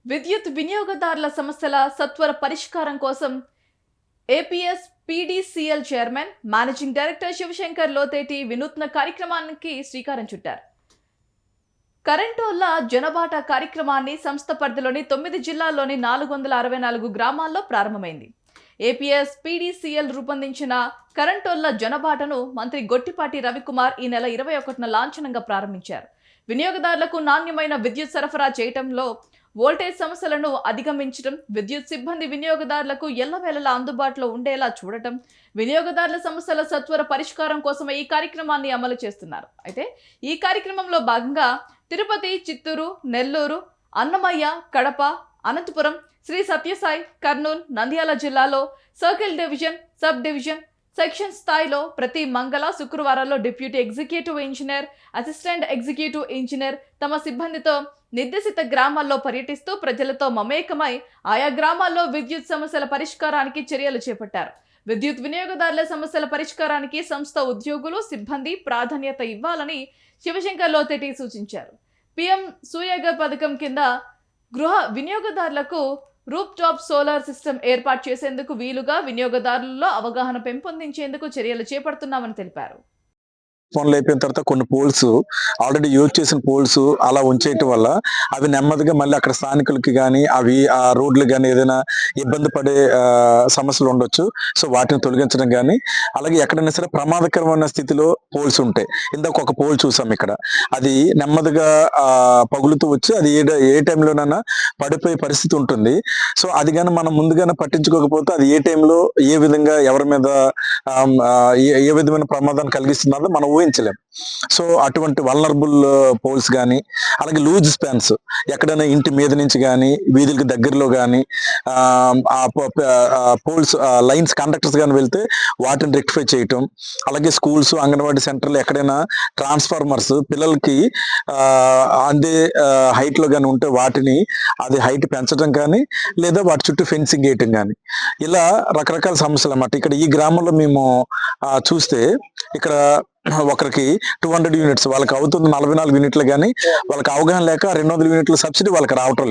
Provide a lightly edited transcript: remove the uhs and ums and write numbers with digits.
విద్యుత్ వినియోగదారుల సమస్యల సత్వర పరిష్కారం కోసం APS PDCL chairman managing director Shivashankar Lotheti వినూత్న కార్యక్రమానికి శ్రీకారం చుట్టారు. కరెంటోళ్ల జనబాట కార్యక్రమాన్ని సంస్థ పరిధిలోని 9 జిల్లాల్లోని 464 గ్రామాల్లో ప్రారంభమైంది. ఏపీఎస్ పీడీసీఎల్ రూపొందించిన కరెంటోళ్ల జనబాటను మంత్రి గొట్టిపాటి రవికుమార్ ఈ నెల 21న లాంఛనంగా ప్రారంభించారు. వినియోగదారులకు నాణ్యమైన విద్యుత్ సరఫరా చేయటంలో వోల్టేజ్ సమస్యలను అధిగమించడం, విద్యుత్ సిబ్బంది వినియోగదారులకు ఎల్లవేళలా అందుబాటులో ఉండేలా చూడటం, వినియోగదారుల సమస్యల సత్వర పరిష్కారం కోసమే ఈ కార్యక్రమాన్ని అమలు చేస్తున్నారు. అయితే ఈ కార్యక్రమంలో భాగంగా తిరుపతి, చిత్తూరు, నెల్లూరు, అన్నమయ్య, కడప, అనంతపురం, శ్రీ సత్యసాయి, కర్నూలు, నంద్యాల జిల్లాలో circle division, sub division, section స్థాయిలో ప్రతి మంగళ, శుక్రవారాల్లో deputy executive engineer, assistant executive engineer తమ సిబ్బందితో నిర్దేశిత గ్రామాల్లో పర్యటిస్తూ ప్రజలతో మమేకమై ఆయా గ్రామాల్లో విద్యుత్ సమస్యల పరిష్కారానికి చర్యలు చేపట్టారు. విద్యుత్ వినియోగదారుల సమస్యల పరిష్కారానికి సంస్థ ఉద్యోగులు, సిబ్బంది ప్రాధాన్యత ఇవ్వాలని శివశంకర్ లోతేటి సూచించారు. పీఎం సూర్యఘర్ పథకం కింద గృహ వినియోగదారులకు రూప్ టాప్ సోలార్ సిస్టమ్ ఏర్పాటు చేసేందుకు వీలుగా వినియోగదారులలో అవగాహన పెంపొందించేందుకు చర్యలు చేపడుతున్నామని తెలిపారు. పనులు అయిపోయిన తర్వాత కొన్ని పోల్స్ ఆల్రెడీ యూజ్ చేసిన పోల్స్ అలా ఉంచేయటం వల్ల అవి నెమ్మదిగా మళ్ళీ అక్కడ స్థానికులకి కానీ అవి ఆ రోడ్లు కానీ ఏదైనా ఇబ్బంది పడే సమస్యలు ఉండొచ్చు. సో వాటిని తొలగించడం కానీ, అలాగే ఎక్కడైనా సరే ప్రమాదకరమైన స్థితిలో పోల్స్ ఉంటాయి. ఇందాక ఒక పోల్ చూసాం ఇక్కడ, అది నెమ్మదిగా పగులుతూ వచ్చి అది ఏ టైంలోనైనా పడిపోయే పరిస్థితి ఉంటుంది. సో అది కానీ మనం ముందుగానే పట్టించుకోకపోతే అది ఏ టైంలో ఏ విధంగా ఎవరి మీద ఏ విధమైన ప్రమాదాన్ని కలిగిస్తుందో మనం ఊహించలేం. సో అటువంటి వల్నరబుల్ పోల్స్ కానీ, అలాగే లూజ్ స్పాన్స్ ఎక్కడైనా ఇంటి మీద నుంచి కానీ వీధులకి దగ్గరలో కానీ పోల్స్ లైన్స్ కండక్టర్స్ కానీ వెళ్తే వాటిని రెక్టిఫై చేయటం, అలాగే స్కూల్స్, అంగన్వాడీ సెంటర్లు ఎక్కడైనా ట్రాన్స్ఫార్మర్స్ పిల్లలకి అందే హైట్ లో కానీ ఉంటే వాటిని అది హైట్ పెంచడం కానీ, లేదా వాటి చుట్టూ ఫెన్సింగ్ వేయటం కానీ, ఇలా రకరకాల సమస్యలు అన్నమాట. ఇక్కడ ఈ గ్రామంలో మేము చూస్తే ఇక్కడ ఒకరికి 200 యూనిట్స్ వాళ్ళకి అవుతుంది 44 యూనిట్లు, కానీ వాళ్ళకి అవగాహన లేక 200 యూనిట్ల సబ్సిడీ వాళ్ళకి రావటం లేదు.